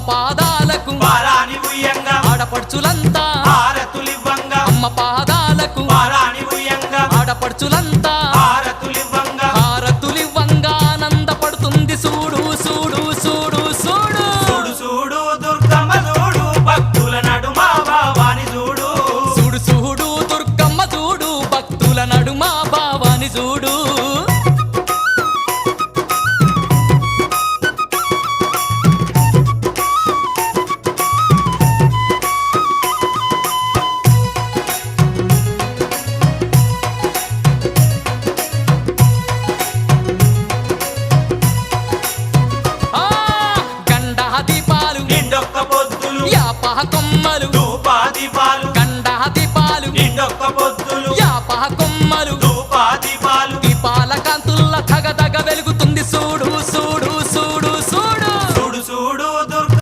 పాదాలకు పారాని ఉయ్యంగా ఆడపడుచులంతా హారతులివ్వంగా అమ్మ పాదాలకు పారాని ఉయ్యంగా ఆడపడుచులంతా హారతులివ్వంగా హారతులివ్వంగా ఆనందపడుతుంది చూడు చూడు చూడు చూడు చూడు చూడు దుర్గమ్మ చూడు భక్తుల నడుమ భావాని చూడు చూడు చూడు దుర్గమ్మ చూడు భక్తుల నడుమ భావాని చూడు నిండొక్క పొద్దులు యాపహ కొమ్మలు ధూపా దీపాలు